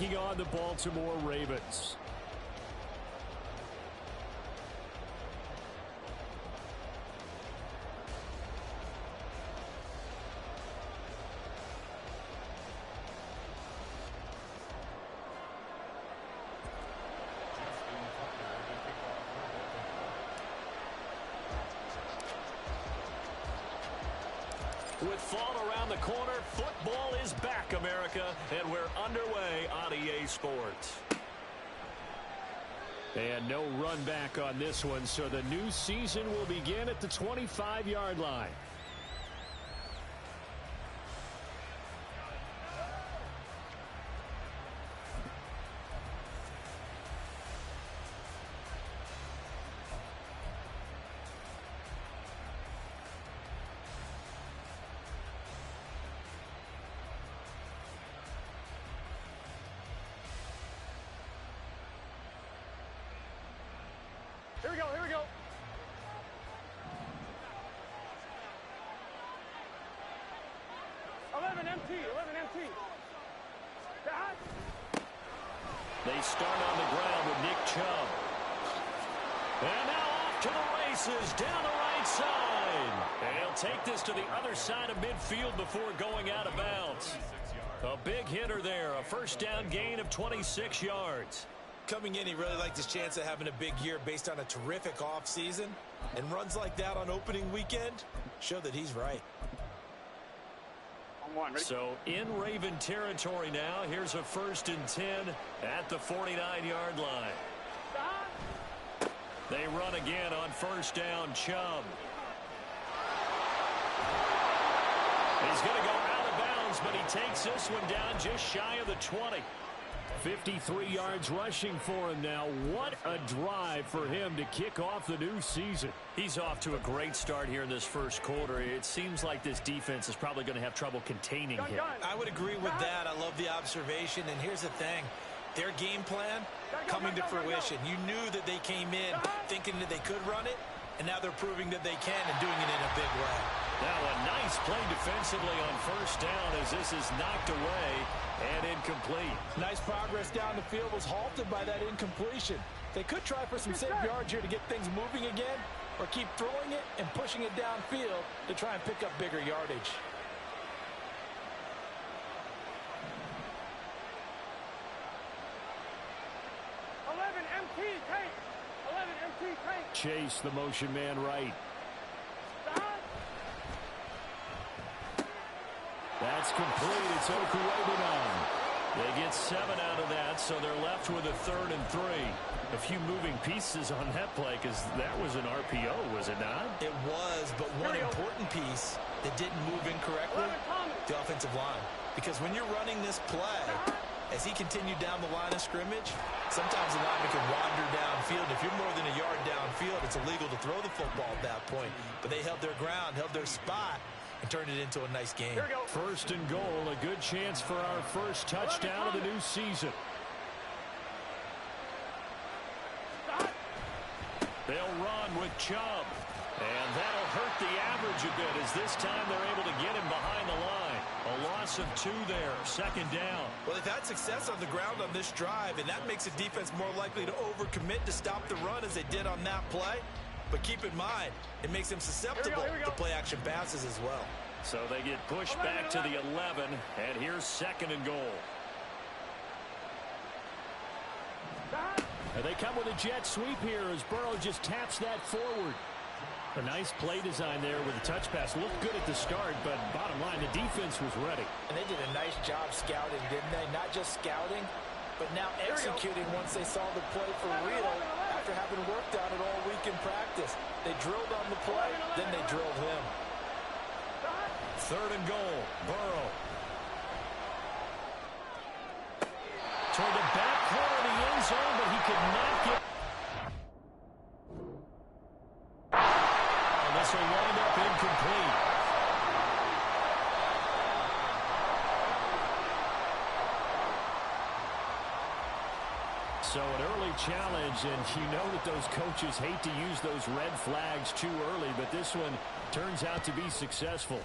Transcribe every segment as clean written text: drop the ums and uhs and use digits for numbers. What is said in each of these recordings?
taking on the Baltimore Ravens. With fall around the corner, football is back, America, and we're underway on EA Sports. And no run back on this one, so the new season will begin at the 25-yard line. Here we go, here we go. Eleven MT. They start on the ground with Nick Chubb. And now off to the races down the right side. And he'll take this to the other side of midfield before going out of bounds. A big hitter there, a first down gain of 26 yards. Coming in, he really liked his chance of having a big year based on a terrific offseason. And runs like that on opening weekend show that he's right. So in Raven territory now, here's a 1st and 10 at the 49-yard line. They run again on first down, Chubb. He's going to go out of bounds, but he takes this one down just shy of the 20. 53 yards rushing for him now. What a drive for him to kick off the new season. He's off to a great start here in this first quarter. It seems like this defense is probably going to have trouble containing him. I would agree with that. I love the observation. And here's the thing. Their game plan coming to fruition. You knew that they came in thinking that they could run it, and now they're proving that they can and doing it in a big way. Now a nice play defensively on first down as this is knocked away and incomplete. Nice progress down the field was halted by that incompletion. They could try for some safe yards here to get things moving again, or keep throwing it and pushing it downfield to try and pick up bigger yardage. Chase, the motion man right. That's complete. It's Okuwebunam. They get 7 out of that, so they're left with a 3rd and 3. A few moving pieces on that play because that was an RPO, was it not? It was, but one important piece that didn't move incorrectly, the offensive line. Because when you're running this play, as he continued down the line of scrimmage, sometimes the lineman can wander downfield. If you're more than a yard downfield, it's illegal to throw the football at that point. But they held their ground, held their spot, and turned it into a nice game. 1st and goal, a good chance for our first touchdown of the new season. They'll run with Chubb. And that'll hurt the average a bit as this time they're able to get him behind the line. A loss of 2 there, 2nd down. Well, they've had success on the ground on this drive, and that makes a defense more likely to overcommit to stop the run as they did on that play. But keep in mind, it makes them susceptible to play-action passes as well. So they get pushed back to the 11, and here's 2nd and goal. And they come with a jet sweep here as Burrow just taps that forward. A nice play design there with a touch pass. Looked good at the start, but bottom line, the defense was ready. And they did a nice job scouting, didn't they? Not just scouting, but now executing once they saw the play for real after having worked on it all week in practice. They drilled on the play, then they drilled him. 3rd and goal, Burrow. Toward the back corner of the end zone, but he could not get. And this will wind up incomplete. So an early challenge, and you know that those coaches hate to use those red flags too early, but this one turns out to be successful.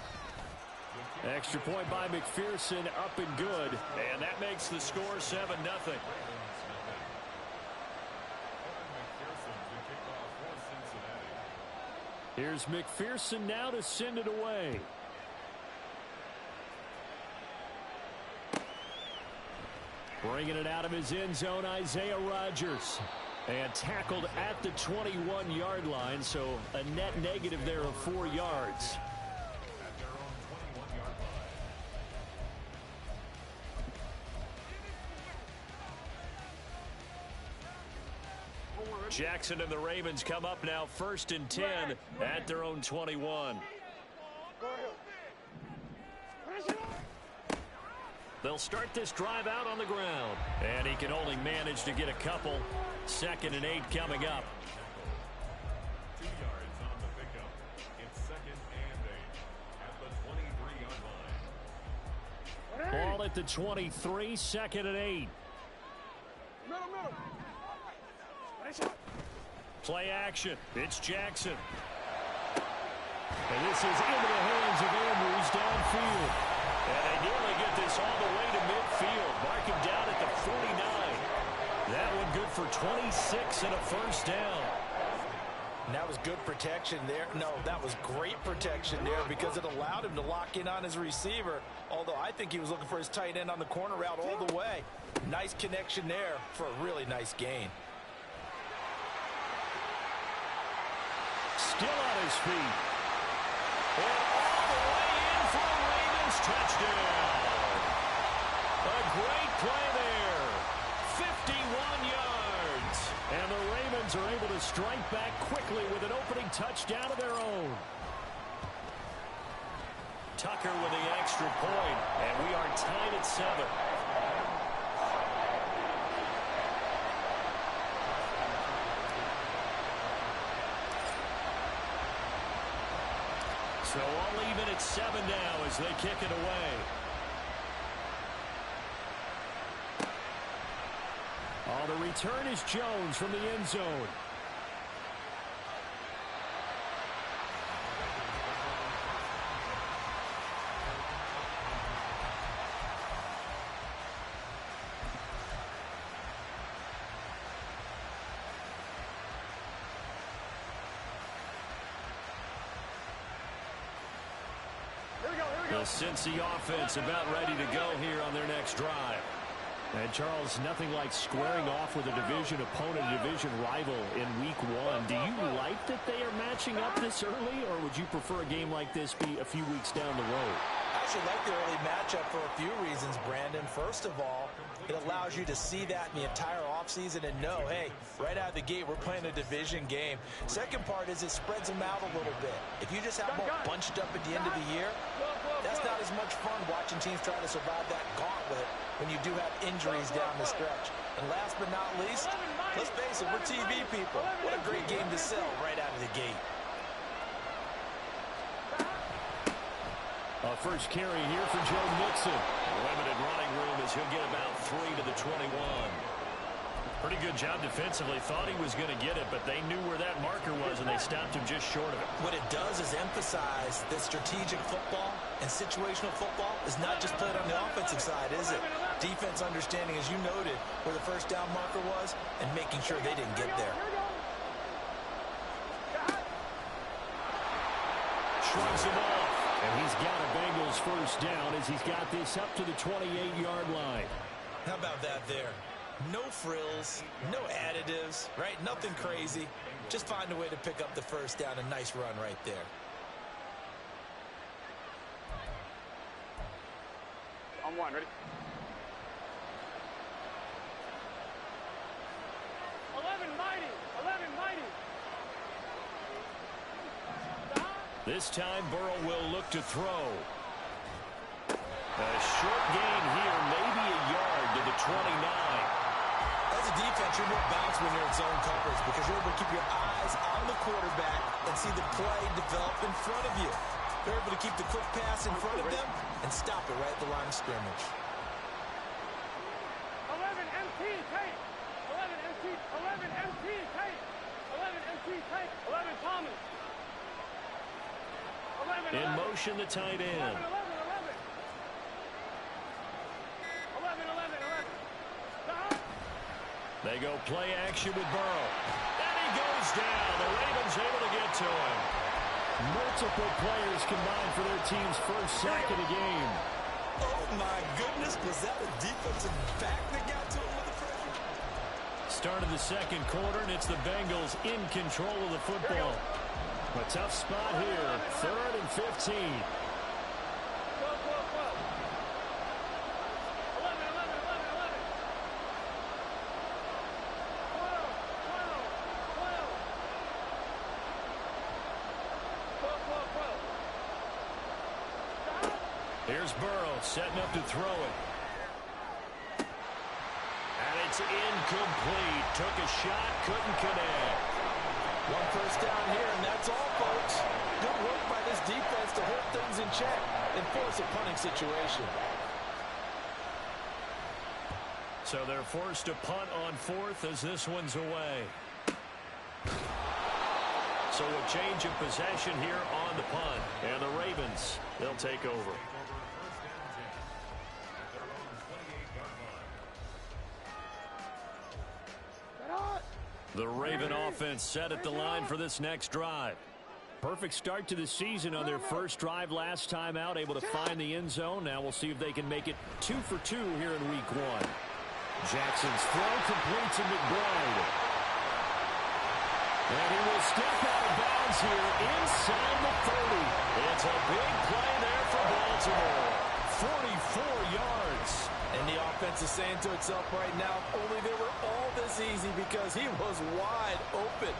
Extra point by McPherson, up and good. And that makes the score 7-0. Here's McPherson now to send it away. Bringing it out of his end zone, Isaiah Rodgers. And tackled at the 21-yard line, so a net negative there of 4 yards. Jackson and the Ravens come up now 1st and 10 at their own 21. They'll start this drive out on the ground. And he can only manage to get a couple. 2nd and 8 coming up. 2 yards on the pickup. It's 2nd and 8 at the 23-yard line. Ball at the 23, 2nd and 8. Play action. It's Jackson. And this is into the hands of Andrews downfield. And they nearly get this all the way to midfield. Mark him down at the 49. That one good for 26 and a 1st down. And that was good protection there. No, that was great protection there because it allowed him to lock in on his receiver. Although I think he was looking for his tight end on the corner route all the way. Nice connection there for a really nice gain. Still on his feet. And all the way in for a Ravens touchdown. A great play there. 51 yards. And the Ravens are able to strike back quickly with an opening touchdown of their own. Tucker with the extra point, and we are tied at 7. So all even at 7 now as they kick it away. Oh, the return is Jones from the end zone. The Cincy offense about ready to go here on their next drive. And Charles, nothing like squaring off with a division opponent, a division rival in week 1. Do you like that they are matching up this early, or would you prefer a game like this be a few weeks down the road? I actually like the early matchup for a few reasons, Brandon. First of all, it allows you to see that in the entire offseason and know, hey, right out of the gate, we're playing a division game. Second part is it spreads them out a little bit. If you just have them all bunched up at the end of the year, that's not as much fun watching teams try to survive that gauntlet when you do have injuries down the stretch. And last but not least, let's face it, we're TV people. What a great game to sell right out of the gate. First carry here for Joe Mixon. Limited running room as he'll get about 3 to the 21. Pretty good job defensively. Thought he was going to get it, but they knew where that marker was, and they stopped him just short of it. What it does is emphasize that strategic football and situational football is not just played on the offensive side, is it? Defense understanding, as you noted, where the first down marker was and making sure they didn't get there. Shrugs him off. And he's got a Bengals first down as he's got this up to the 28-yard line. How about that there? No frills, no additives, right? Nothing crazy. Just find a way to pick up the first down. A nice run right there. On one, ready? 11 mighty, 11 mighty. This time Burrow will look to throw. A short gain here, maybe a yard to the 29. As a defense, you're more balanced when you're in zone coverage because you're able to keep your eyes on the quarterback and see the play develop in front of you. You're able to keep the quick pass in front of them and stop it right at the line of scrimmage. 11 MT tape. 11 MT. 11 MT tape. 11 MT tape. 11 Thomas. 11, in motion, the tight end. 11, 11, 11. They go play action with Burrow. And he goes down. The Ravens able to get to him. Multiple players combined for their team's first sack of the game. Oh, my goodness. Was that a defensive back that got to him with the pressure? Start of the second quarter, and it's the Bengals in control of the football. A tough spot here. 3rd and 15. 12, 12, 12. 11, 11, 11, 11. 12, 12, 12. 12, 12, 12. Stop. Here's Burrow setting up to throw it. And it's incomplete. Took a shot, couldn't connect. One first down here, and that's all, folks. Good work by this defense to hold things in check and force a punting situation. So they're forced to punt on 4th as this one's away. So a change of possession here on the punt. And the Ravens, they'll take over. The Raven offense set at the line for this next drive. Perfect start to the season on their first drive last time out, able to find the end zone. Now we'll see if they can make it 2 for 2 here in week 1. Jackson's throw complete to McBride. And he will step out of bounds here inside the 30. It's a big play there for Baltimore. 44 yards. And the offense is saying to itself right now, only they were all this easy because he was wide open.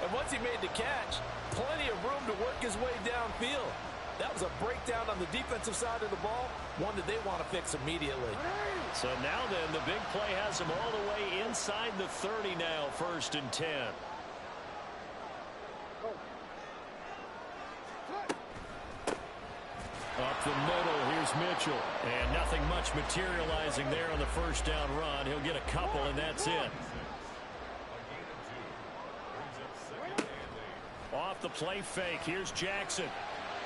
And once he made the catch, plenty of room to work his way downfield. That was a breakdown on the defensive side of the ball, one that they want to fix immediately. So now then, the big play has him all the way inside the 30 now, 1st and 10. Up the middle, here's Mitchell. And nothing much materializing there on the first down run. He'll get a couple, and that's it. Off the play fake, here's Jackson.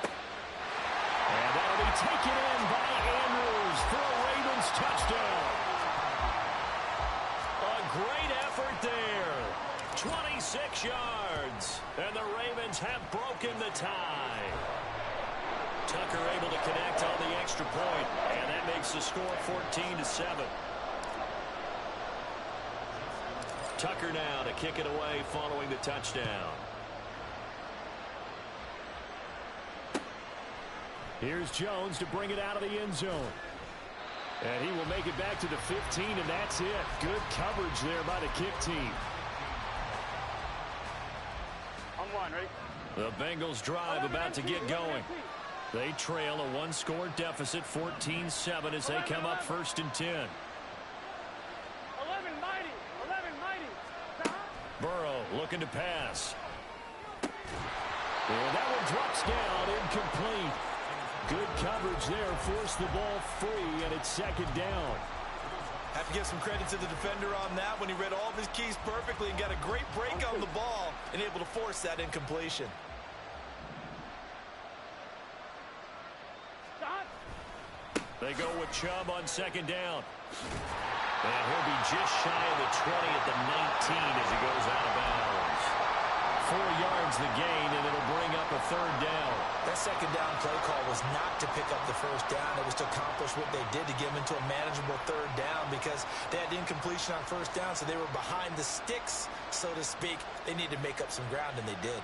And that'll be taken in by Andrews for a Ravens touchdown. A great effort there. 26 yards. And the Ravens have broken the tie. Tucker able to connect on the extra point, and that makes the score 14-7. Tucker now to kick it away following the touchdown. Here's Jones to bring it out of the end zone. And he will make it back to the 15, and that's it. Good coverage there by the kick team. On 1, ready? The Bengals drive about to get going. They trail a 1-score deficit, 14-7, as they come up 1st and 10. 11 mighty. 11 mighty. Stop. Burrow looking to pass. And that one drops down, incomplete. Good coverage there, forced the ball free, and it's 2nd down. Have to give some credit to the defender on that when he read all of his keys perfectly and got a great break on the ball and able to force that incompletion. Stop. They go with Chubb on 2nd down. And he'll be just shy of the 20 at the 19 as he goes out of bounds. 4 yards the gain, and it'll bring up a 3rd down. That 2nd down play call was not to pick up the 1st down. It was to accomplish what they did to get them into a manageable 3rd down because they had incompletion on 1st down, so they were behind the sticks, so to speak. They needed to make up some ground, and they did.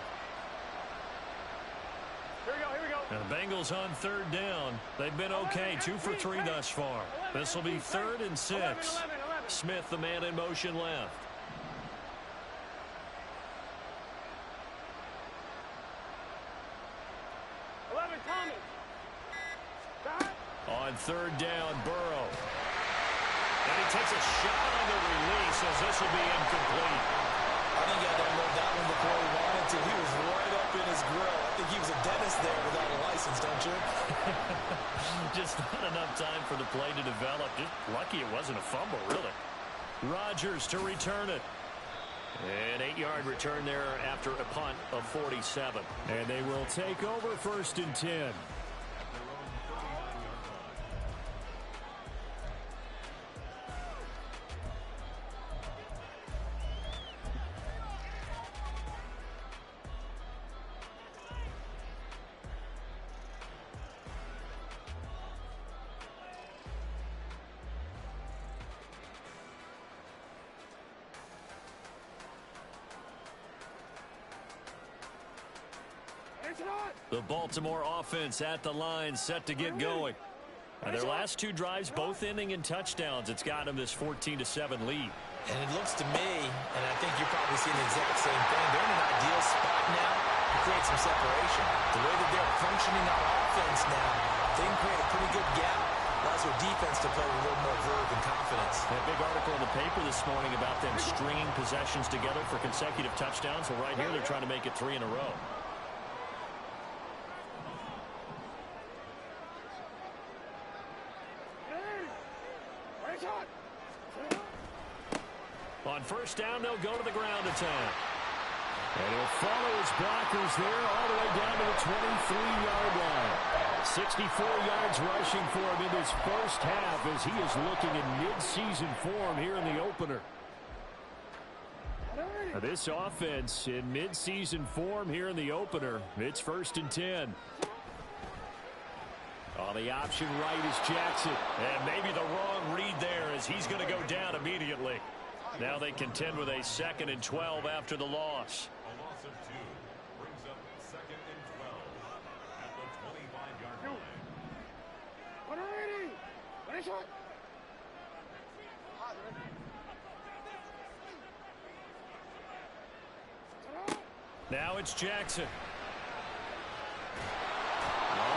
Here we go, here we go. And the Bengals on 3rd down. They've been okay, 2 for 3 thus far. This will be 3rd and 6. 11. Smith, the man in motion left. 11, Thomas. Stop. On 3rd down, Burrow. And he takes a shot on the release as this will be incomplete. I think he had to unload that one before he wanted to. He was right up in his grill. I think he was a dentist there without a license, don't you? Just not enough time for the play to develop. Just lucky it wasn't a fumble, really. Rodgers to return it. An 8-yard return there after a punt of 47. And they will take over 1st and 10. The Baltimore offense at the line, set to get going. And their last two drives, both ending in touchdowns. It's got them this 14-7 lead. And it looks to me, and I think you're probably seeing the exact same thing, they're in an ideal spot now to create some separation. The way that they're functioning on offense now, they can create a pretty good gap. Allows their defense to play with a little more verve and confidence. A big article in the paper this morning about them stringing possessions together for consecutive touchdowns. Well, right here, they're trying to make it 3 in a row. On first down, they'll go to the ground attack. And he'll follow his blockers there all the way down to the 23-yard line. 64 yards rushing for him in his first half as he is looking in mid-season form here in the opener. Now this offense in mid-season form here in the opener. It's 1st and 10. On the option right is Jackson. And maybe the wrong read there as he's going to go down immediately. Now they contend with a 2nd and 12 after the loss. A loss of 2 brings up 2nd and 12 at the 25-yard line. Now it's Jackson.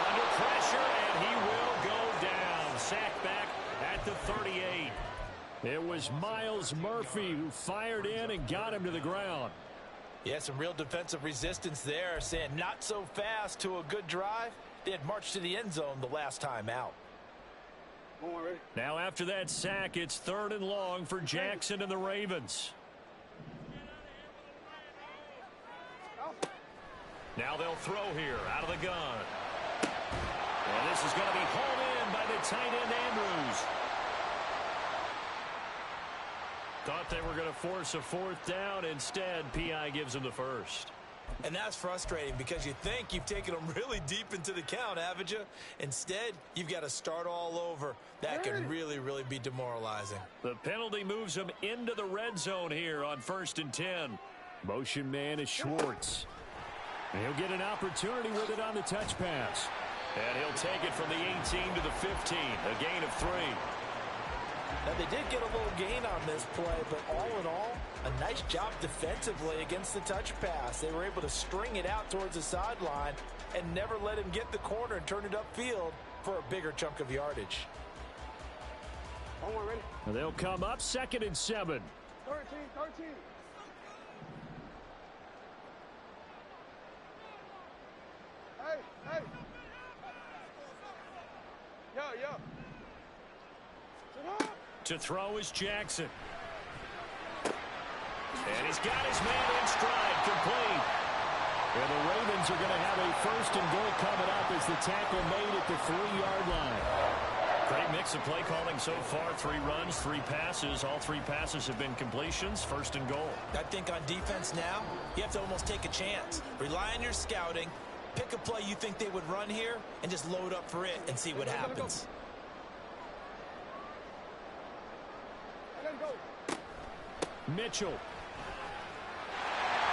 Under pressure, and he will go down. Sacked back at the 38. It was Myles Murphy who fired in and got him to the ground. Yeah, some real defensive resistance there, saying not so fast to a good drive. They had marched to the end zone the last time out. Now after that sack, it's 3rd and long for Jackson and the Ravens. Now they'll throw here out of the gun. And this is going to be hauled in by the tight end Andrews. Thought they were going to force a 4th down. Instead, P.I. gives them the first. And that's frustrating because you think you've taken them really deep into the count, haven't you? Instead, you've got to start all over. That can really, really be demoralizing. The penalty moves them into the red zone here on 1st and 10. Motion man is Schwartz. And he'll get an opportunity with it on the touch pass. And he'll take it from the 18 to the 15. A gain of 3. Now, they did get a little gain on this play, but all in all, a nice job defensively against the touch pass. They were able to string it out towards the sideline and never let him get the corner and turn it upfield for a bigger chunk of yardage. And they'll come up 2nd and 7. 13. Hey. Yo. To throw is Jackson. And he's got his man in stride, complete. And the Ravens are going to have a 1st and goal coming up as the tackle made at the 3-yard line. Great mix of play calling so far. 3 runs, 3 passes. All 3 passes have been completions. 1st and goal. I think on defense now, you have to almost take a chance. Rely on your scouting. Pick a play you think they would run here and just load up for it and see what happens. Mitchell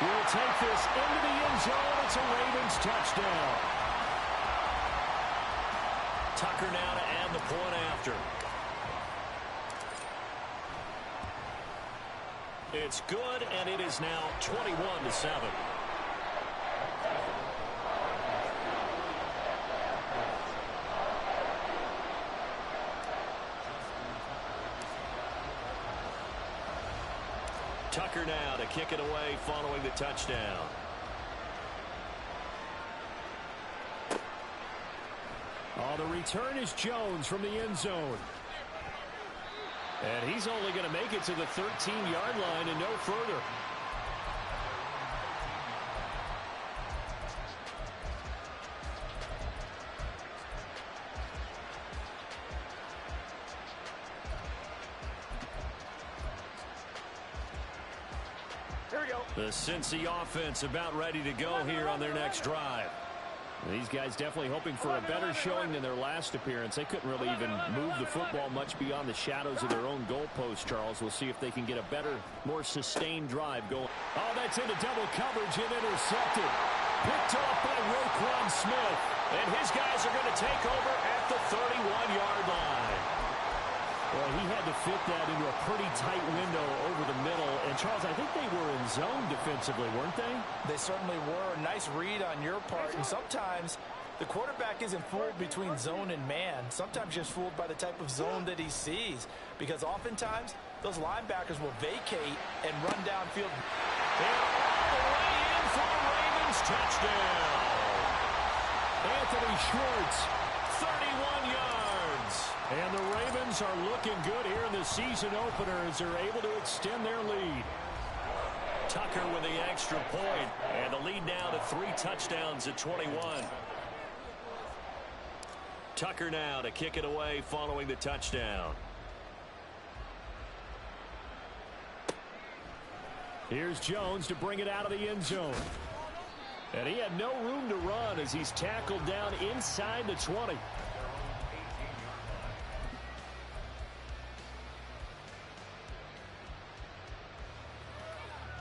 will take this into the end zone. It's a Ravens touchdown. Tucker now to add the point after. It's good, and it is now 21-7. Tucker now to kick it away following the touchdown. Oh, the return is Jones from the end zone. And he's only going to make it to the 13-yard line and no further. The Cincy offense about ready to go here on their next drive. These guys definitely hoping for a better showing than their last appearance. They couldn't really even move the football much beyond the shadows of their own goalpost, Charles. We'll see if they can get a better, more sustained drive going. Oh, that's into double coverage and intercepted. Picked off by Roquan Smith. And his guys are going to take over at the 31-yard line. Well, he had to fit that into a pretty tight window over the middle. And, Charles, I think they were in zone defensively, weren't they? They certainly were. A nice read on your part. And sometimes the quarterback isn't fooled between zone and man. Sometimes just fooled by the type of zone that he sees. Because oftentimes, those linebackers will vacate and run downfield. And all the way in for the Ravens touchdown. Anthony Schwartz, 31 yards. And the Ravens are looking good here in the season opener as they're able to extend their lead. Tucker with the extra point. And the lead now to 3 touchdowns at 21. Tucker now to kick it away following the touchdown. Here's Jones to bring it out of the end zone. And he had no room to run as he's tackled down inside the 20.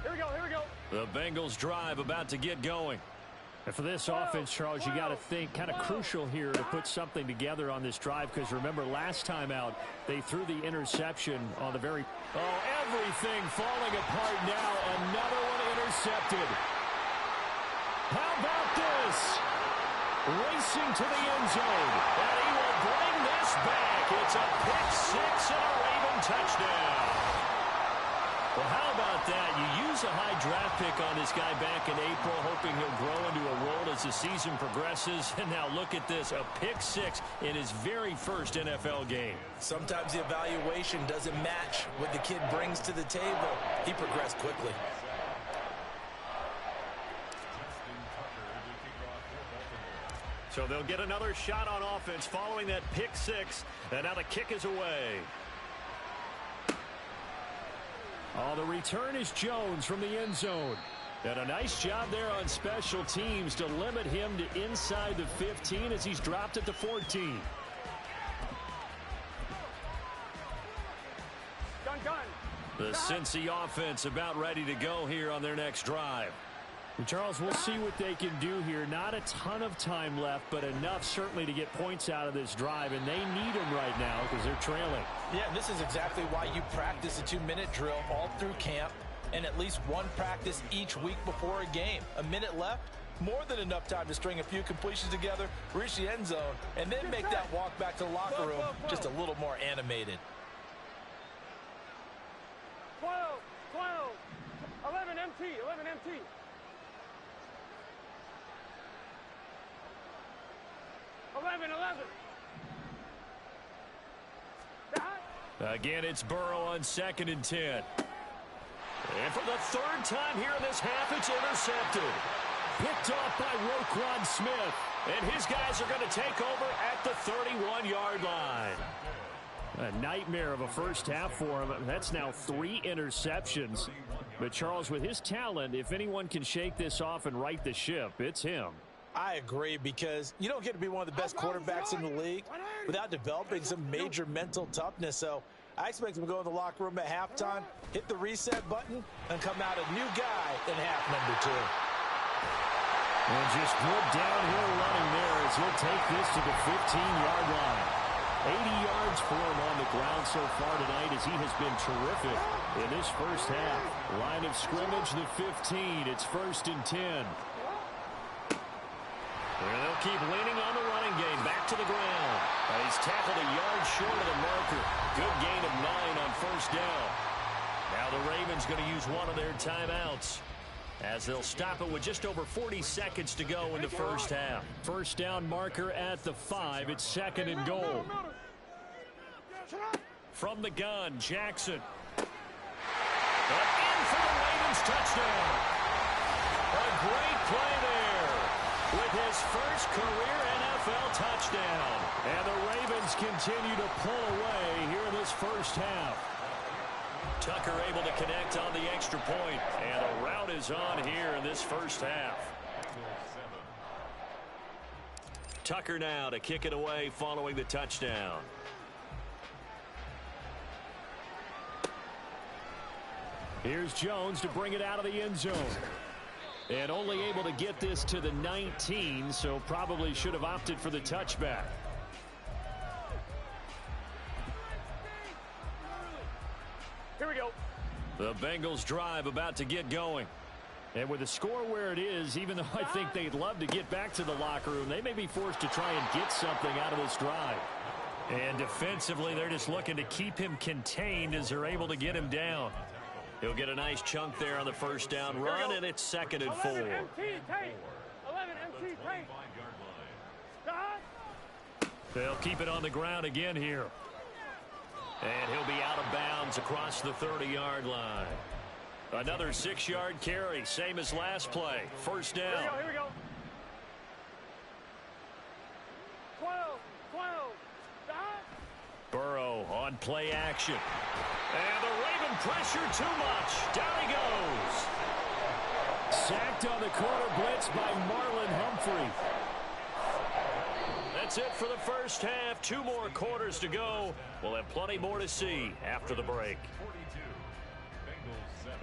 Here we go, here we go. The Bengals drive about to get going. And for this offense, Charles, you got to think kind of crucial here to put something together on this drive, because remember last time out they threw the interception on the very... Oh, everything falling apart now. Another one intercepted. How about this? Racing to the end zone. And he will bring this back. It's a pick 6 and a Raven touchdown. Well, how about that? You use a high draft pick on this guy back in April, hoping he'll grow into a role as the season progresses. And now look at this, a pick 6 in his very first NFL game. Sometimes the evaluation doesn't match what the kid brings to the table. He progressed quickly. So they'll get another shot on offense following that pick 6. And now the kick is away. Oh, the return is Jones from the end zone. And a nice job there on special teams to limit him to inside the 15 as he's dropped at the 14. The Cincy offense about ready to go here on their next drive. And Charles, we'll see what they can do here. Not a ton of time left, but enough certainly to get points out of this drive, and they need them right now because they're trailing. Yeah, this is exactly why you practice a 2-minute drill all through camp and at least one practice each week before a game. A minute left, more than enough time to string a few completions together, reach the end zone, and then make that walk back to the locker room just a little more animated. 12, 11 MT, 11 MT. Again, it's Burrow on 2nd and 10. And for the 3rd time here in this half, it's intercepted. Picked off by Roquan Smith. And his guys are going to take over at the 31-yard line. A nightmare of a first half for him. That's now 3 interceptions. But Charles, with his talent, if anyone can shake this off and right the ship, it's him. I agree, because you don't get to be one of the best quarterbacks in the league without developing some major mental toughness. So I expect him to go in the locker room at halftime, hit the reset button, and come out a new guy in half number 2. And just good downhill running there as he'll take this to the 15-yard line. 80 yards for him on the ground so far tonight as he has been terrific in this first half. Line of scrimmage, the 15. It's 1st and 10. Well, they'll keep leaning on the running game. Back to the ground. He's tackled a yard short of the marker. Good gain of 9 on 1st down. Now the Ravens going to use one of their timeouts as they'll stop it with just over 40 seconds to go in the first half. First down marker at the 5. It's 2nd and goal. From the gun, Jackson. But in for the Ravens touchdown. A great play there with his first career NFL touchdown. And the Ravens continue to pull away here in this first half. Tucker able to connect on the extra point. And the route is on here in this first half. Tucker now to kick it away following the touchdown. Here's Jones to bring it out of the end zone. And only able to get this to the 19, so probably should have opted for the touchback. Here we go. The Bengals drive about to get going. And with the score where it is, even though I think they'd love to get back to the locker room, they may be forced to try and get something out of this drive. And defensively, they're just looking to keep him contained as they're able to get him down. He'll get a nice chunk there on the first down run, and it's 2nd and 4. 11 MT tape. 11 MT tape. Stop. They'll keep it on the ground again here. And he'll be out of bounds across the 30-yard line. Another 6-yard carry, same as last play. First down. Here we go. 12. Stop. Burrow on play action. And the Raven pressure too much. Down he goes. Sacked on the corner blitz by Marlon Humphrey. That's it for the first half. 2 more quarters to go. We'll have plenty more to see after the break. 42. Bengals 7.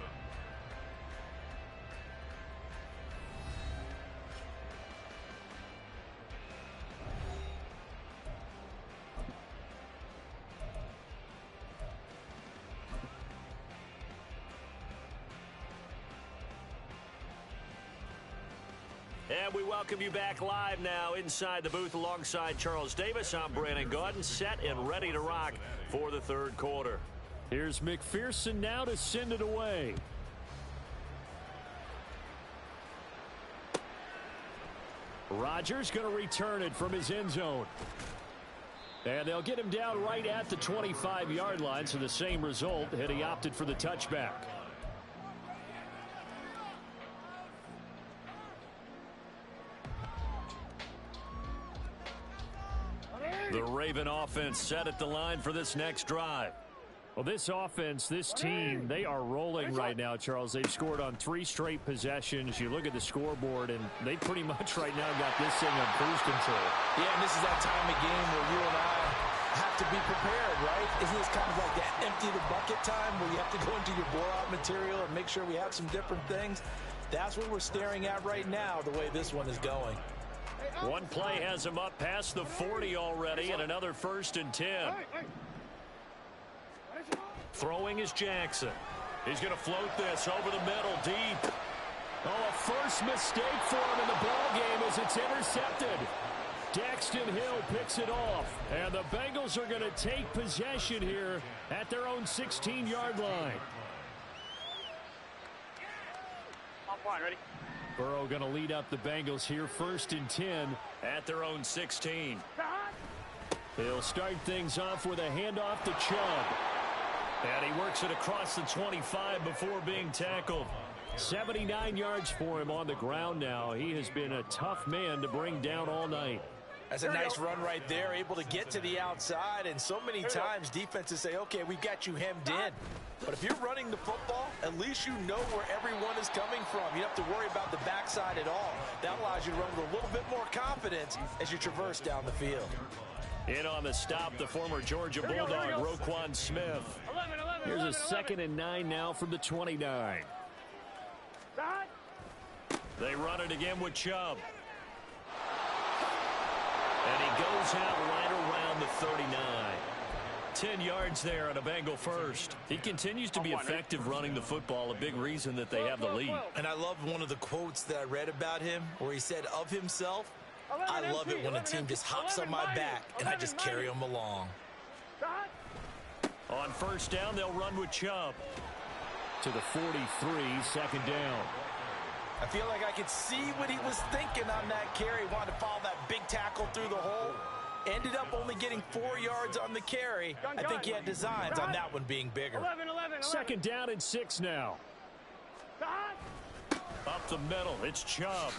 And we welcome you back live now inside the booth alongside Charles Davis. I'm Brandon Gaudin, set and ready to rock for the 3rd quarter. Here's McPherson now to send it away. Rodgers going to return it from his end zone. And they'll get him down right at the 25-yard line, so the same result had he opted for the touchback. The Raven offense set at the line for this next drive. Well, this offense, this team, they are rolling right now, Charles. They've scored on 3 straight possessions. You look at the scoreboard, and they pretty much right now got this thing on cruise control. Yeah, and this is that time of game where you and I have to be prepared, right? Isn't this kind of like that empty the bucket time where you have to go into your blowout material and make sure we have some different things? That's what we're staring at right now, the way this one is going. One play has him up past the 40 already, and another 1st and 10. Throwing is Jackson. He's going to float this over the middle, deep. Oh, a first mistake for him in the ball game as it's intercepted. Daxton Hill picks it off, and the Bengals are going to take possession here at their own 16-yard line. Offline, ready? Burrow going to lead up the Bengals here, 1st and 10 At their own 16. He'll start things off with a handoff to Chubb. And he works it across the 25 before being tackled. 79 yards for him on the ground now. He has been a tough man to bring down all night. That's a nice run right there, able to get to the outside, and so many times defenses say, okay, we've got you hemmed in. But if you're running the football, at least you know where everyone is coming from. You don't have to worry about the backside at all. That allows you to run with a little bit more confidence as you traverse down the field. In on the stop, the former Georgia Bulldog, Roquan Smith. 11, Here's a 2nd and 9 now from the 29. They run it again with Chubb. And he goes out right around the 39. 10 yards there on a Bengal first. He continues to be effective running the football, a big reason that they have the lead. And I love one of the quotes that I read about him where he said of himself, I love it when a team just hops on my back and I just carry them along. On first down, they'll run with Chubb. To the 43, 2nd down. I feel like I could see what he was thinking on that carry. Wanted to follow that big tackle through the hole. Ended up only getting 4 yards on the carry. I think he had designs on that one being bigger. 11. 2nd down and 6 now. Up the middle, it's Chubb.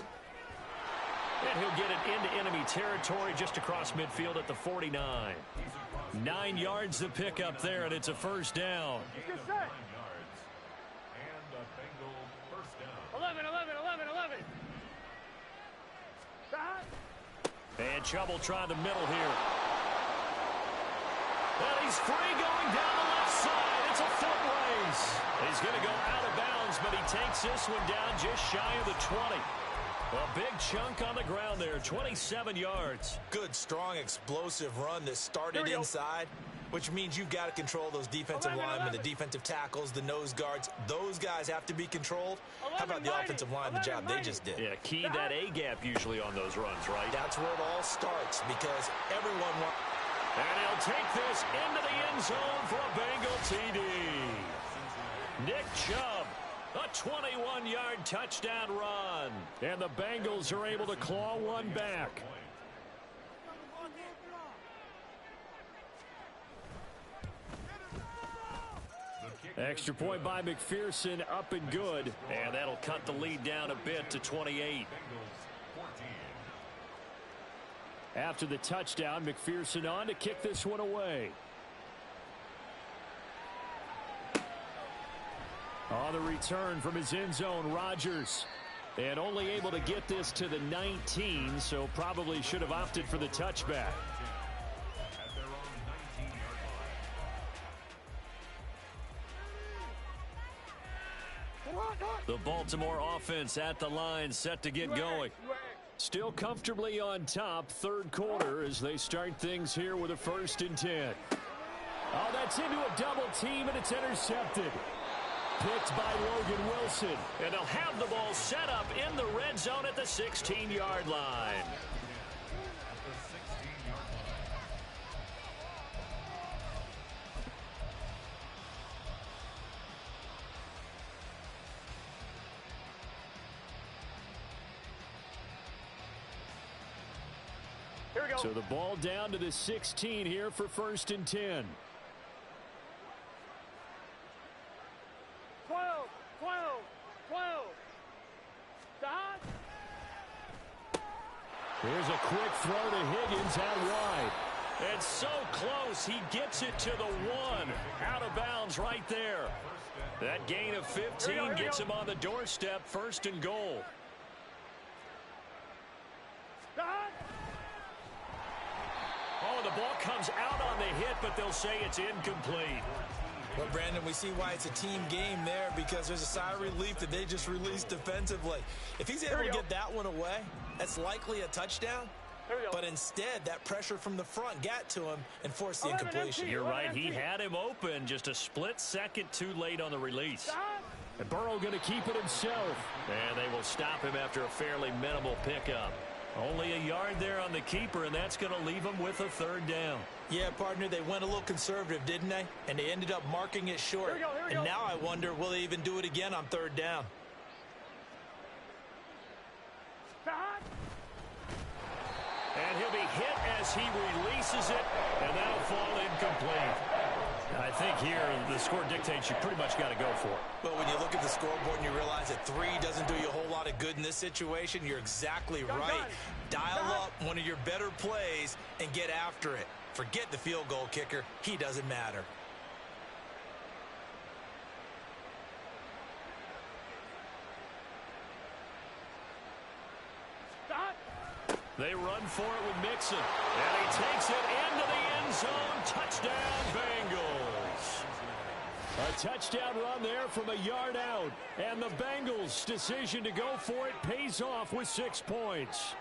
And he'll get it into enemy territory just across midfield at the 49. 9 yards to pick up there, and it's a 1st down. And a Bengal 1st down. 11. And Chubb will try the middle here. And he's free going down the left side. It's a foot race. He's going to go out of bounds, but he takes this one down just shy of the 20. A big chunk on the ground there, 27 yards. Good, strong, explosive run that started inside, which means you've got to control those defensive linemen, the defensive tackles, the nose guards. Those guys have to be controlled. How about the offensive line, the job they just did? Yeah, key that A-gap usually on those runs, right? That's where it all starts because everyone wants... And he'll take this into the end zone for a Bengal TD. Nick Chubb, a 21-yard touchdown run. And the Bengals are able to claw one back. Extra point by McPherson, up and good. And that'll cut the lead down a bit to 28. After the touchdown, McPherson on to kick this one away. On the return from his end zone, Rodgers. And only able to get this to the 19, so probably should have opted for the touchback. The Baltimore offense at the line, set to get going. Still comfortably on top, third quarter, as they start things here with a 1st and 10. Oh, that's into a double team, and it's intercepted. Picked by Logan Wilson. And they'll have the ball set up in the red zone at the 16-yard line. So the ball down to the 16 here for 1st and 10. 12. Stop. Here's a quick throw to Higgins out wide. And so close, he gets it to the 1. Out of bounds right there. That gain of 15 gets him on the doorstep, 1st and goal. Oh, the ball comes out on the hit, but they'll say it's incomplete. Well, Brandon, we see why it's a team game there because there's a sigh of relief that they just released defensively. If he's able to get that one away, that's likely a touchdown. But instead, that pressure from the front got to him and forced the incompletion. You're right. He had him open, just a split second too late on the release. And Burrow going to keep it himself. And they will stop him after a fairly minimal pickup. Only a yard there on the keeper, and that's going to leave him with a 3rd down. Yeah, partner, they went a little conservative, didn't they? And they ended up marking it short. And now I wonder, will they even do it again on 3rd down? And he'll be hit as he releases it, and that'll fall incomplete. I think here the score dictates you pretty much got to go for it. Well, when you look at the scoreboard and you realize that 3 doesn't do you a whole lot of good in this situation, you're exactly right. Dial up one of your better plays and get after it. Forget the field goal kicker. He doesn't matter. They run for it with Mixon. And he takes it into the end zone. Touchdown, Bengals. A touchdown run there from a yard out. And the Bengals' decision to go for it pays off with 6 points.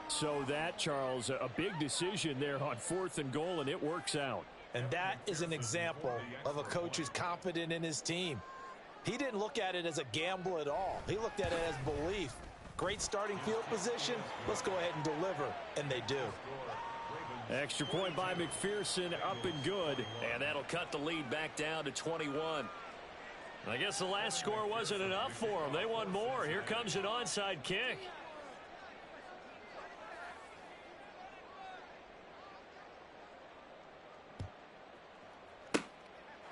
So that, Charles, a big decision there on 4th and goal, and it works out. And that is an example of a coach who's confident in his team. He didn't look at it as a gamble at all. He looked at it as belief. Great starting field position. Let's go ahead and deliver. And they do. Extra point by McPherson, up and good. And that'll cut the lead back down to 21. I guess the last score wasn't enough for them. They want more. Here comes an onside kick.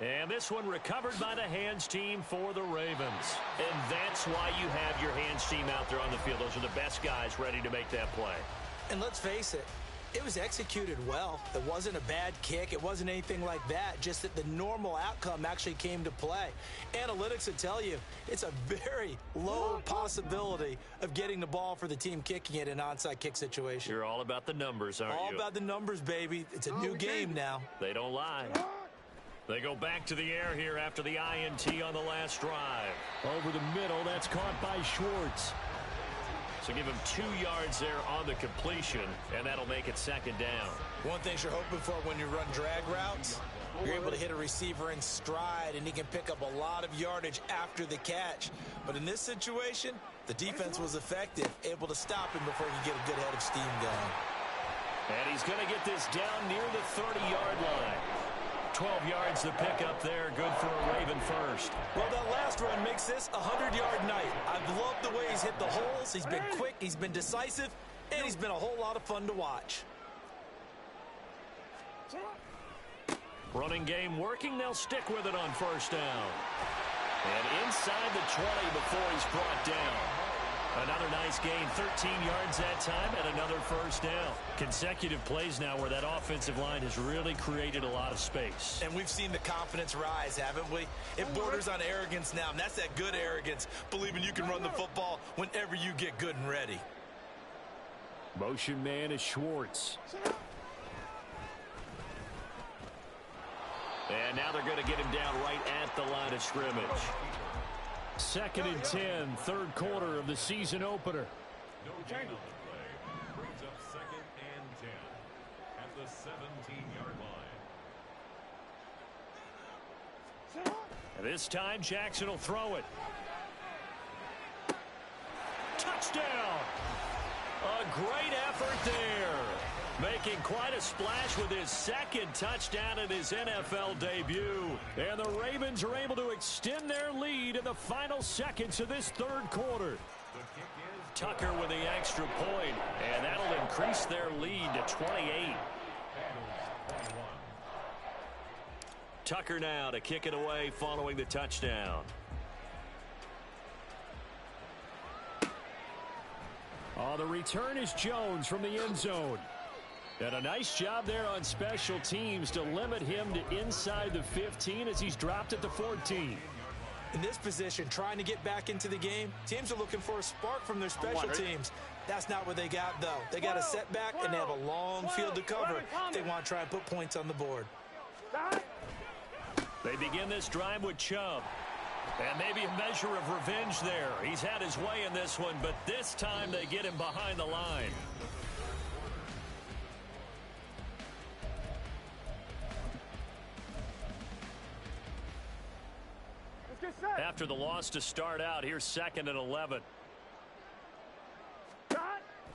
And this one recovered by the hands team for the Ravens. And that's why you have your hands team out there on the field. Those are the best guys ready to make that play. And let's face it, it was executed well. It wasn't a bad kick. It wasn't anything like that. Just that the normal outcome actually came to play. Analytics would tell you it's a very low possibility of getting the ball for the team kicking it in an onside kick situation. You're all about the numbers, aren't you? All about the numbers, baby. It's a new game now. They don't lie. They go back to the air here after the INT on the last drive. Over the middle, that's caught by Schwartz. So give him 2 yards there on the completion, and that'll make it second down. One thing you're hoping for when you run drag routes, you're able to hit a receiver in stride, and he can pick up a lot of yardage after the catch. But in this situation, the defense was effective, able to stop him before he could get a good head of steam going. And he's going to get this down near the 30-yard line. 12 yards to pick up there. Good for a Raven first. Well, that last run makes this a 100-yard night. I've loved the way he's hit the holes. He's been quick, he's been decisive, and he's been a whole lot of fun to watch. Running game working. They'll stick with it on first down. And inside the 20 before he's brought down. Another nice gain, 13 yards that time, and another first down. Consecutive plays now where that offensive line has really created a lot of space. And we've seen the confidence rise, haven't we? It borders on arrogance now, and that's that good arrogance, believing you can run the football whenever you get good and ready. Motion man is Schwartz. And now they're going to get him down right at the line of scrimmage. 2nd and 10, third quarter of the season opener. No gain on the play. Brings up 2nd and 10 at the 17-yard line. And this time, Jackson will throw it. Touchdown! A great effort there. Making quite a splash with his 2nd touchdown in his NFL debut. And the Ravens are able to extend their lead in the final seconds of this third quarter. Tucker with the extra point, and that'll increase their lead to 28. Tucker now to kick it away following the touchdown. Oh, the return is Jones from the end zone. And a nice job there on special teams to limit him to inside the 15 as he's dropped at the 14. In this position, trying to get back into the game, teams are looking for a spark from their special teams. That's not what they got, though. They got a setback, and they have a long field to cover if they want to try and put points on the board. They begin this drive with Chubb. And maybe a measure of revenge there. He's had his way in this one, but this time they get him behind the line. After the loss to start out, here's 2nd and 11.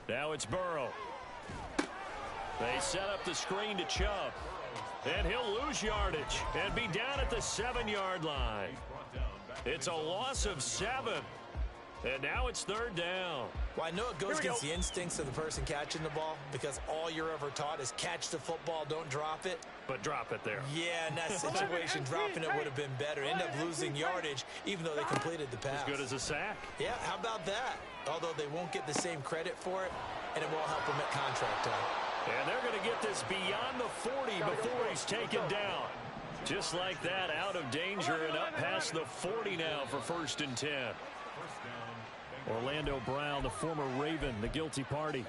Now it's Burrow. They set up the screen to Chubb. And he'll lose yardage and be down at the 7-yard line. It's a loss of 7. And now it's 3rd down. Well, I know it goes against the instincts of the person catching the ball because all you're ever taught is catch the football, don't drop it. But drop it there. Yeah, in that situation, dropping it would have been better. End up losing yardage even though they completed the pass. As good as a sack. Yeah, how about that? Although they won't get the same credit for it, and it won't help them at contract time. And they're going to get this beyond the 40 before he's taken down. Just like that, out of danger and up past the 40 now for 1st and 10. Orlando Brown, the former Raven, the guilty party.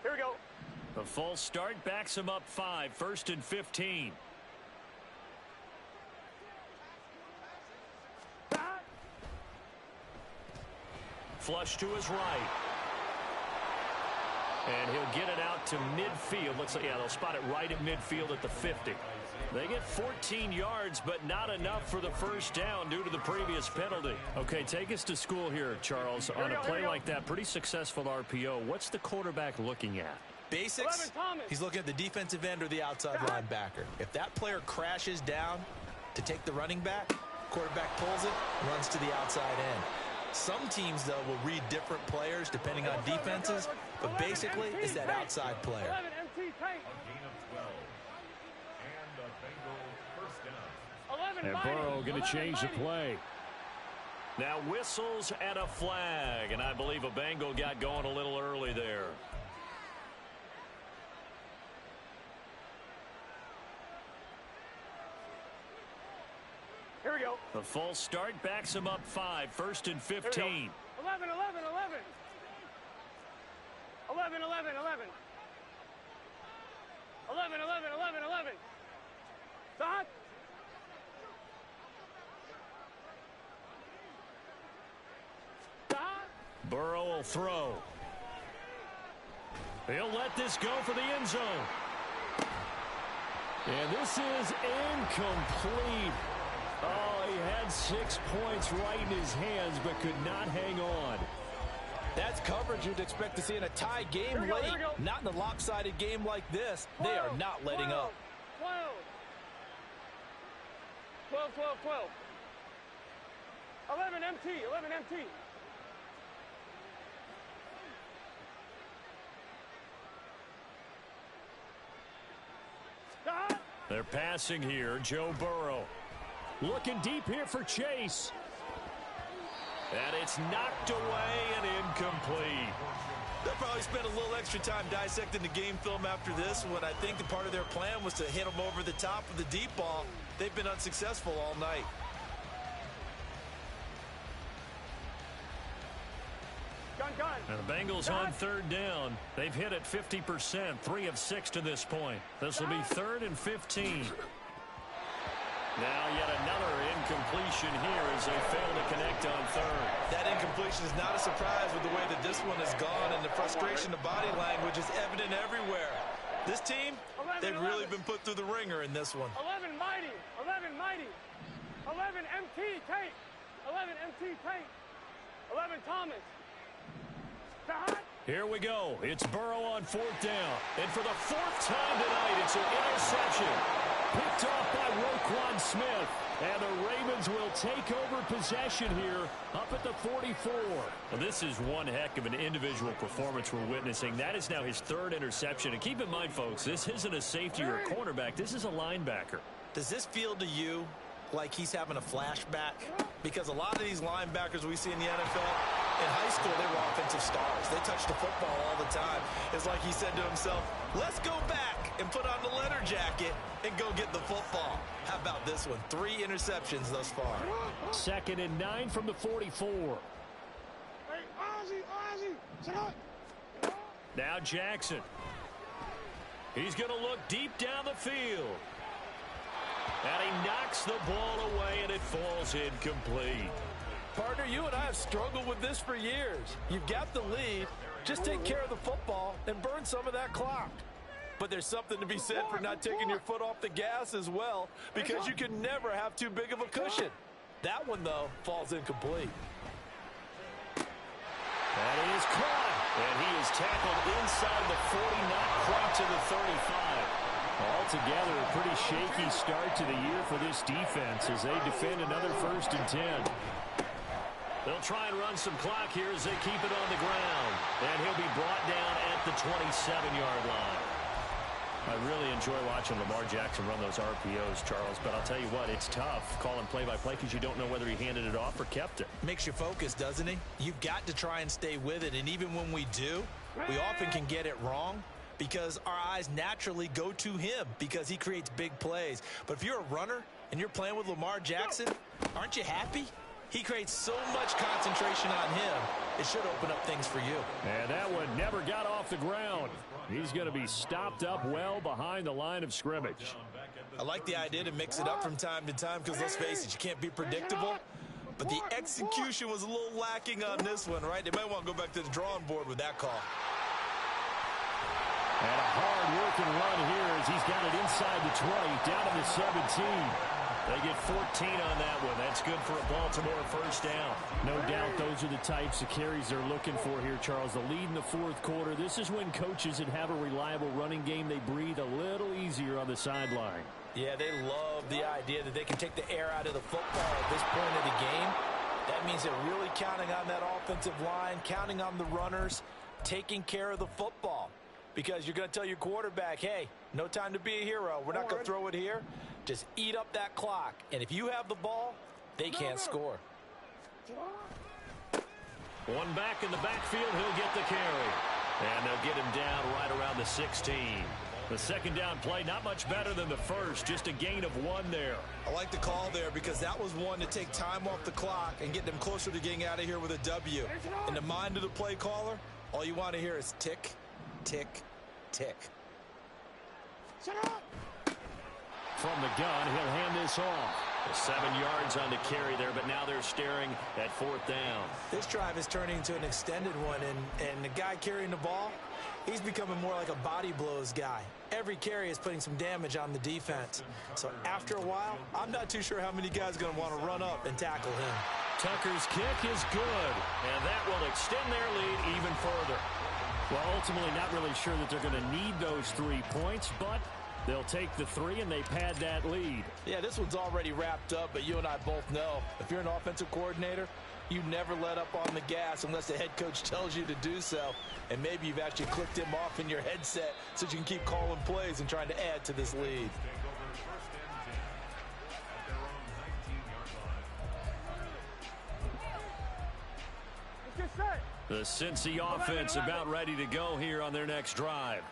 Here we go. The false start backs him up 5, 1st and 15. Flush to his right. And he'll get it out to midfield. Looks like, yeah, they'll spot it right at midfield at the 50. They get 14 yards, but not enough for the first down due to the previous penalty. Okay, take us to school here, Charles. On a play like that, pretty successful RPO. What's the quarterback looking at? Basics, he's looking at the defensive end or the outside linebacker. If that player crashes down to take the running back, quarterback pulls it, runs to the outside end. Some teams, though, will read different players depending on defenses, but basically it's that outside player. And Burrow going to change the play. Now whistles and a flag, and I believe a Bengal got going a little early there. Here we The false start backs him up 5, 1st and 15. 11, 11, 11. 11, 11, 11. 11, 11, 11, 11. Stop. Stop. Burrow will throw. He'll let this go for the end zone. And this is incomplete. Oh, he had 6 points right in his hands, but could not hang on. That's coverage you'd expect to see in a tie game late. Not in a lopsided game like this. They are not letting up. 12. 12, 12, 12. 11 MT, 11 MT. Stop. They're passing here. Joe Burrow. Looking deep here for Chase. And it's knocked away and incomplete. They'll probably spend a little extra time dissecting the game film after this one. I think the part of their plan was to hit them over the top of the deep ball. They've been unsuccessful all night. And the Bengals on 3rd down. They've hit it 50%, 3 of 6 to this point. This will be 3rd and 15. Now yet another incompletion here as they fail to connect on 3rd. That incompletion is not a surprise with the way that this one has gone, and the frustration, the body language is evident everywhere. This team, they've really been put through the ringer in this one. 11 mighty, 11 mighty, 11 MT Tate, 11 MT Tate, 11 Thomas. Stop. Here we go. It's Burrow on 4th down. And for the 4th time tonight, it's an interception. Picked off by Roquan Smith. And the Ravens will take over possession here up at the 44. Well, this is one heck of an individual performance we're witnessing. That is now his 3rd interception. And keep in mind, folks, this isn't a safety or a cornerback. This is a linebacker. Does this feel to you like he's having a flashback? Because a lot of these linebackers we see in the NFL, in high school, they were offensive stars. They touched the football all the time. It's like he said to himself, let's go back and put on the leather jacket and go get the football. How about this one? 3 interceptions thus far. 2nd and 9 from the 44. Hey, Ozzie, sit up. Now Jackson. He's going to look deep down the field. And he knocks the ball away, and it falls incomplete. Partner, you and I have struggled with this for years. You've got the lead. Just take care of the football and burn some of that clock. But there's something to be said for not taking your foot off the gas as well, because you can never have too big of a cushion. That one, though, falls incomplete. That is caught. And he is tackled inside the 40, not quite to the 35. Altogether, a pretty shaky start to the year for this defense as they defend another 1st and 10. They'll try and run some clock here as they keep it on the ground. And he'll be brought down at the 27-yard line. I really enjoy watching Lamar Jackson run those RPOs, Charles, but I'll tell you what, it's tough calling play-by-play because you don't know whether he handed it off or kept it. Makes you focus, doesn't he? You've got to try and stay with it, and even when we do, we often can get it wrong because our eyes naturally go to him because he creates big plays. But if you're a runner and you're playing with Lamar Jackson, aren't you happy? He creates so much concentration on him, it should open up things for you. And that one never got off the ground. He's going to be stopped up well behind the line of scrimmage. I like the idea to mix it up from time to time because, let's face it, you can't be predictable. But the execution was a little lacking on this one, right? They might want to go back to the drawing board with that call. And a hard-working run here as he's got it inside the 20, down to the 17. They get 14 on that one. That's good for a Baltimore 1st down. No doubt those are the types of carries they're looking for here, Charles. The lead in the 4th quarter. This is when coaches that have a reliable running game, they breathe a little easier on the sideline. Yeah, they love the idea that they can take the air out of the football at this point of the game. That means they're really counting on that offensive line, counting on the runners, taking care of the football. Because you're going to tell your quarterback, hey, no time to be a hero. We're not going to throw it here. Just eat up that clock. And if you have the ball, they can't score. One back in the backfield, he'll get the carry. And they'll get him down right around the 16. The second down play, not much better than the first, just a gain of 1 there. I like the call there because that was one to take time off the clock and get them closer to getting out of here with a W. In the mind of the play caller, all you want to hear is tick, tick, tick. From the gun, he'll hand this off. 7 yards on the carry there, but now they're staring at 4th down. This drive is turning into an extended one, and the guy carrying the ball, he's becoming more like a body blows guy. Every carry is putting some damage on the defense. So after a while, I'm not too sure how many guys are going to want to run up and tackle him. Tucker's kick is good, and that will extend their lead even further. Well, ultimately not really sure that they're going to need those 3 points, but they'll take the 3 and they pad that lead. Yeah, this one's already wrapped up, but you and I both know if you're an offensive coordinator, you never let up on the gas unless the head coach tells you to do so. And maybe you've actually clicked him off in your headset so you can keep calling plays and trying to add to this lead. The Cincy offense about ready to go here on their next drive.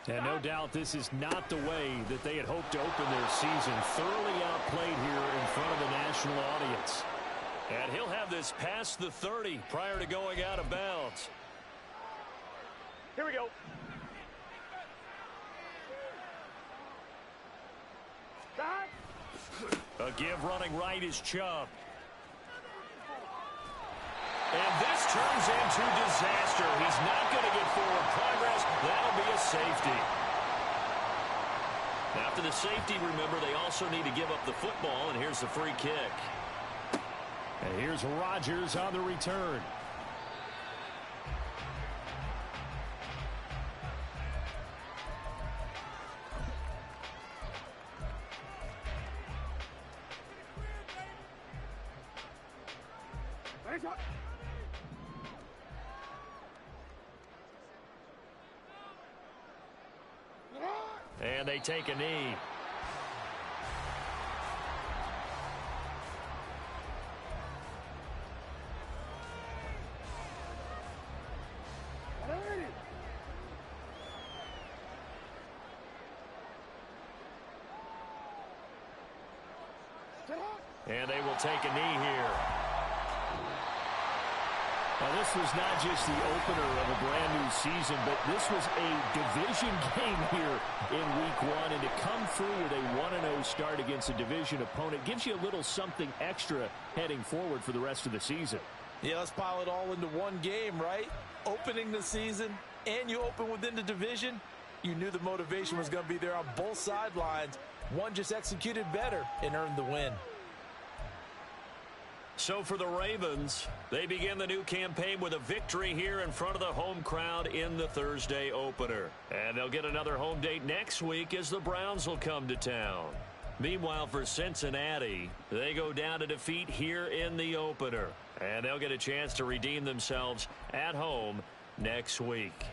And no doubt this is not the way that they had hoped to open their season. Thoroughly outplayed here in front of the national audience. And he'll have this past the 30 prior to going out of bounds. Here we go. A give running right is Chubb. And this turns into disaster. He's not going to get forward progress. That'll be a safety. After the safety, remember, they also need to give up the football, and here's the free kick. And here's Rodgers on the return. And they take a knee. And they will take a knee here. Now, this was not just the opener of a brand new season, but this was a division game here in week 1. And to come through with a 1-0 start against a division opponent gives you a little something extra heading forward for the rest of the season. Yeah, let's pile it all into one game, right? Opening the season, and you open within the division. You knew the motivation was going to be there on both sidelines. One just executed better and earned the win. So for the Ravens, they begin the new campaign with a victory here in front of the home crowd in the Thursday opener. And they'll get another home date next week as the Browns will come to town. Meanwhile, for Cincinnati, they go down to defeat here in the opener. And they'll get a chance to redeem themselves at home next week.